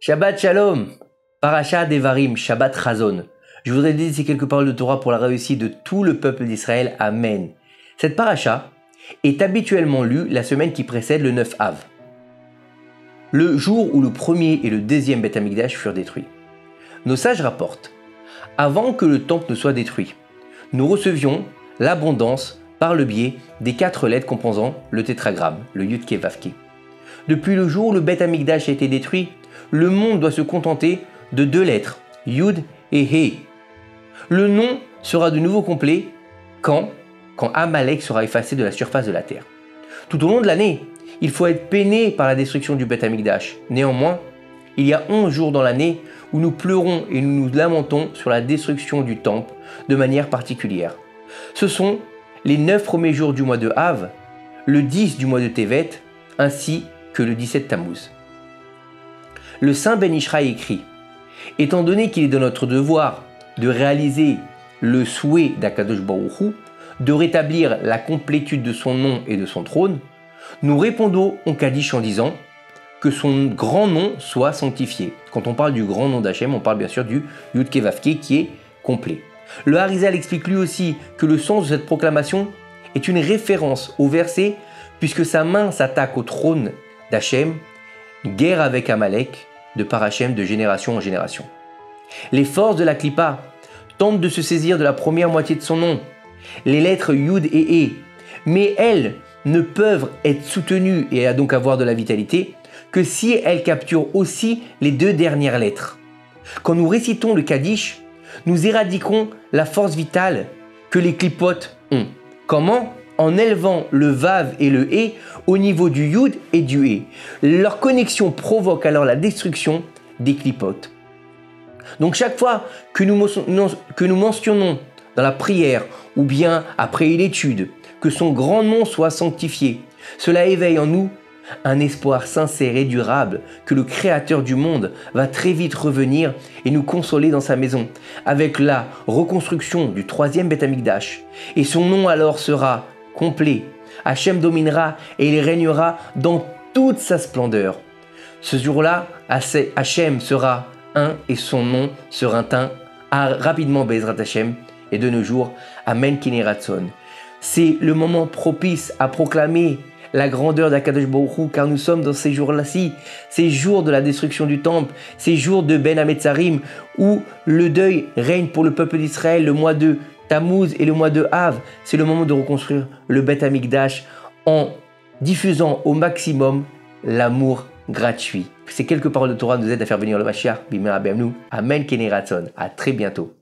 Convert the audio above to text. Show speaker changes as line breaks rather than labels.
Shabbat Shalom, Parashat Devarim, Shabbat Chazon. Je voudrais dédier quelques paroles de Torah pour la réussite de tout le peuple d'Israël. Amen. Cette paracha est habituellement lue la semaine qui précède le 9 Av, le jour où le premier et le deuxième Beth Amikdash furent détruits. Nos sages rapportent, avant que le temple ne soit détruit, nous recevions l'abondance par le biais des 4 lettres composant le tétragramme, le Yud Ke Vav Ke. Depuis le jour où le Beth Amikdash a été détruit, le monde doit se contenter de 2 lettres, Yud et He. Le nom sera de nouveau complet quand Amalek sera effacé de la surface de la terre. Tout au long de l'année, il faut être peiné par la destruction du Beth Amikdash. Néanmoins, il y a 11 jours dans l'année où nous pleurons et nous nous lamentons sur la destruction du temple de manière particulière. Ce sont les 9 premiers jours du mois de Av, le 10 du mois de Tevet, ainsi que le 17 Tammuz. Le saint Ben Ishraï écrit « Étant donné qu'il est de notre devoir de réaliser le souhait d'Akadosh Baruch Hu, de rétablir la complétude de son nom et de son trône, nous répondons au Kaddish en disant que son grand nom soit sanctifié. » Quand on parle du grand nom d'Hachem, on parle bien sûr du Yud Ke Vav Ke qui est complet. Le Harizal explique lui aussi que le sens de cette proclamation est une référence au verset « Puisque sa main s'attaque au trône d'Hachem, guerre avec Amalek, de par Hachem de génération en génération. » Les forces de la Klippa tentent de se saisir de la première moitié de son nom, les lettres Yud et E, mais elles ne peuvent être soutenues et donc avoir de la vitalité que si elles capturent aussi les 2 dernières lettres. Quand nous récitons le Kaddish, nous éradiquons la force vitale que les clipotes ont. Comment ? En élevant le Vav et le E au niveau du Yud et du E. Leur connexion provoque alors la destruction des clipotes. Donc chaque fois que nous mentionnons dans la prière ou bien après l'étude que son grand nom soit sanctifié, cela éveille en nous un espoir sincère et durable que le Créateur du monde va très vite revenir et nous consoler dans sa maison avec la reconstruction du 3e Beth Amikdash. Et son nom alors sera complet. Hachem dominera et il régnera dans toute sa splendeur. Ce jour-là, Hachem sera un et son nom sera un rapidement Bezrat Hachem et de nos jours, Amen Kine Ratson. C'est le moment propice à proclamer la grandeur d'Akadosh Baruch Hu, car nous sommes dans ces jours-là-ci, ces jours de la destruction du temple, ces jours de Ben Hametzarim, où le deuil règne pour le peuple d'Israël, le mois de Tammuz et le mois de Av. C'est le moment de reconstruire le Beth Amikdash en diffusant au maximum l'amour gratuit. Ces quelques paroles de Torah nous aident à faire venir le Mashiach. Bimera Be'amnu. Amen Kene Ratson. À très bientôt.